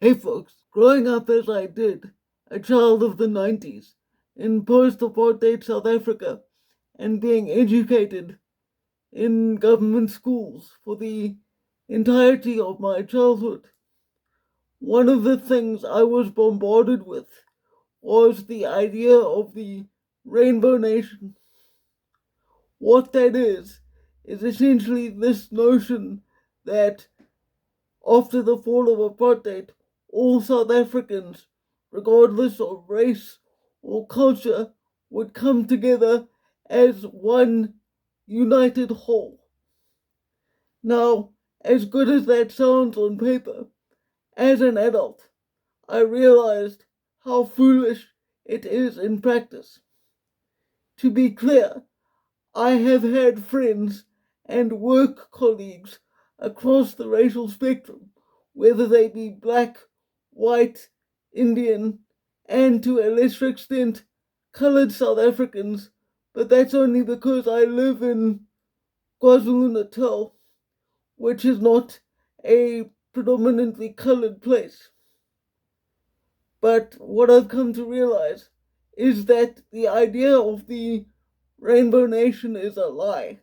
Hey folks, growing up as I did, a child of the 90s, in post apartheid South Africa, and being educated in government schools for the entirety of my childhood, one of the things I was bombarded with was the idea of the Rainbow Nation. What that is essentially this notion that after the fall of apartheid, all South Africans, regardless of race or culture, would come together as one united whole. Now, as good as that sounds on paper, as an adult, I realized how foolish it is in practice. To be clear, I have had friends and work colleagues across the racial spectrum, whether they be black, white, Indian, and to a lesser extent, colored South Africans, but that's only because I live in KwaZulu Natal, which is not a predominantly colored place. But what I've come to realize is that the idea of the Rainbow Nation is a lie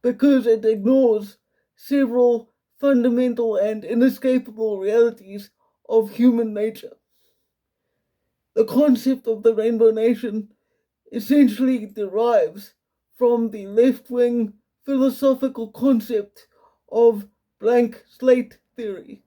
because it ignores several fundamental and inescapable realities of human nature. The concept of the Rainbow Nation essentially derives from the left wing philosophical concept of blank slate theory.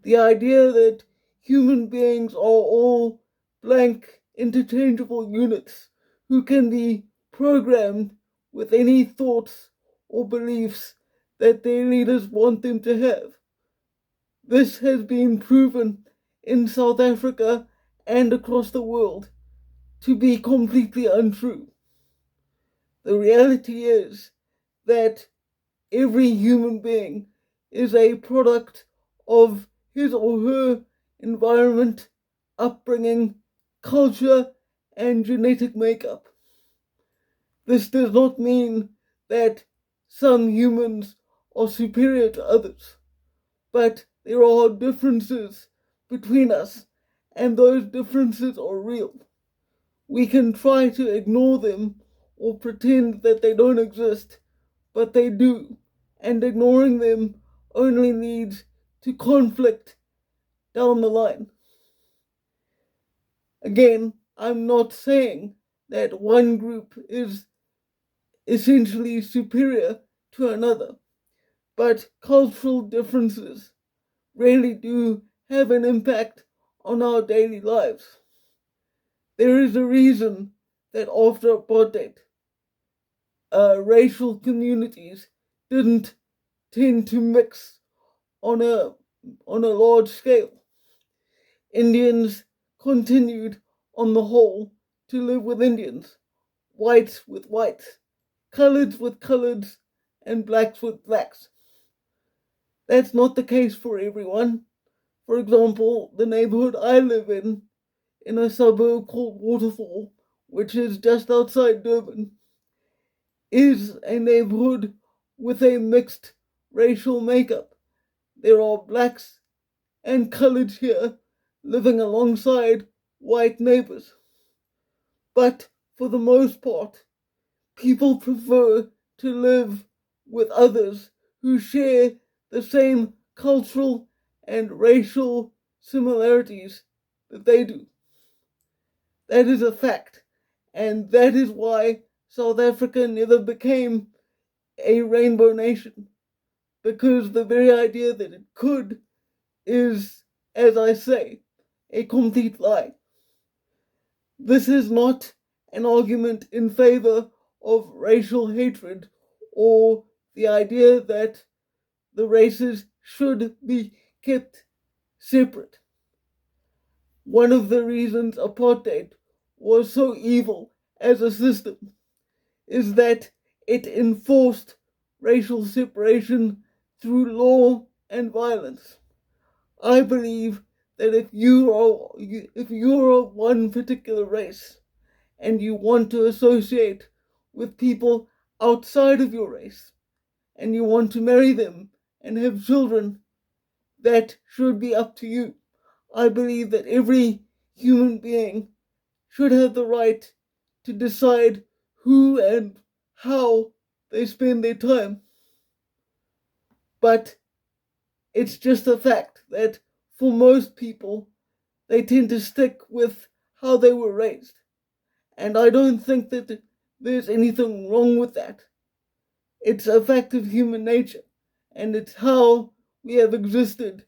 The idea that human beings are all blank, interchangeable units who can be programmed with any thoughts or beliefs that their leaders want them to have. This has been proven in South Africa and across the world to be completely untrue. The reality is that every human being is a product of his or her environment, upbringing, culture, and genetic makeup. This does not mean that some humans are superior to others, but there are differences between us, and those differences are real. We can try to ignore them or pretend that they don't exist, but they do, and ignoring them only leads to conflict down the line. Again, I'm not saying that one group is essentially superior to another, but cultural differences really do have an impact on our daily lives. There is a reason that after apartheid, racial communities didn't tend to mix on a on a large scale. Indians continued, on the whole, to live with Indians, whites with whites, coloreds with coloreds, and blacks with blacks. That's not the case for everyone. For example, the neighborhood I live in a suburb called Waterfall, which is just outside Durban, is a neighborhood with a mixed racial makeup. There are blacks and coloreds here living alongside white neighbors. But for the most part, people prefer to live with others who share the same cultural and racial similarities that they do. That is a fact. And that is why South Africa never became a rainbow nation. Because the very idea that it could is, as I say, a complete lie. This is not an argument in favor of racial hatred or the idea that the races should be kept separate. One of the reasons apartheid was so evil as a system is that it enforced racial separation through law and violence. I believe that if you are one particular race and you want to associate with people outside of your race and you want to marry them and have children, that should be up to you. I believe that every human being should have the right to decide who and how they spend their time. But it's just a fact that for most people, they tend to stick with how they were raised. And I don't think that there's anything wrong with that. It's a fact of human nature, and it's how we have existed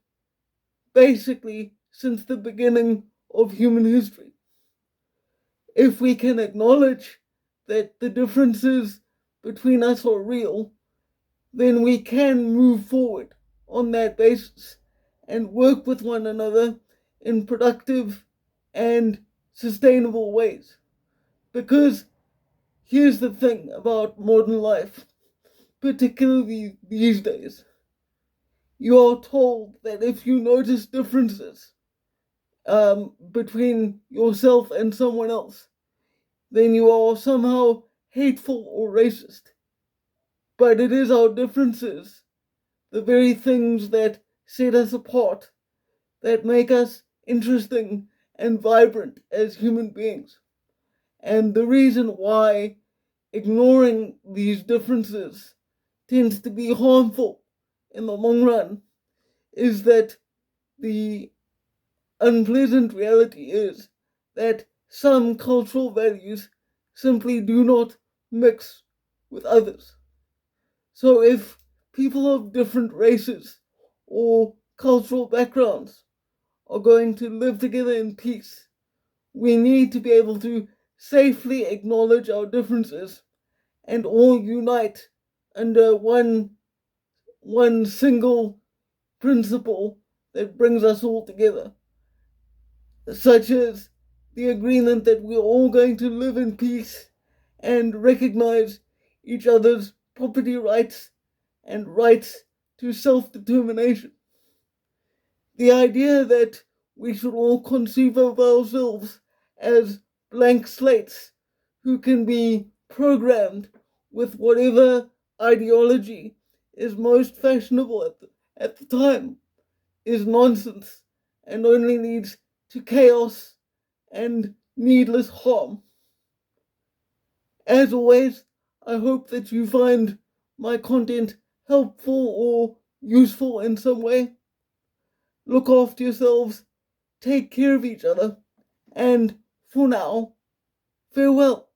basically since the beginning of human history. If we can acknowledge that the differences between us are real, then we can move forward on that basis and work with one another in productive and sustainable ways. Because here's the thing about modern life, particularly these days. You are told that if you notice differences between yourself and someone else, then you are somehow hateful or racist. But it is our differences, the very things that set us apart, that make us interesting and vibrant as human beings. And the reason why ignoring these differences tends to be harmful in the long run is that the unpleasant reality is that some cultural values simply do not mix with others. So if people of different races or cultural backgrounds are going to live together in peace, we need to be able to safely acknowledge our differences and all unite under one single principle that brings us all together, such as the agreement that we're all going to live in peace and recognize each other's property rights and rights to self-determination. The idea that we should all conceive of ourselves as blank slates who can be programmed with whatever ideology is most fashionable at the time is nonsense and only leads to chaos and needless harm. As always, I hope that you find my content helpful or useful in some way. Look after yourselves, take care of each other, and for now, farewell.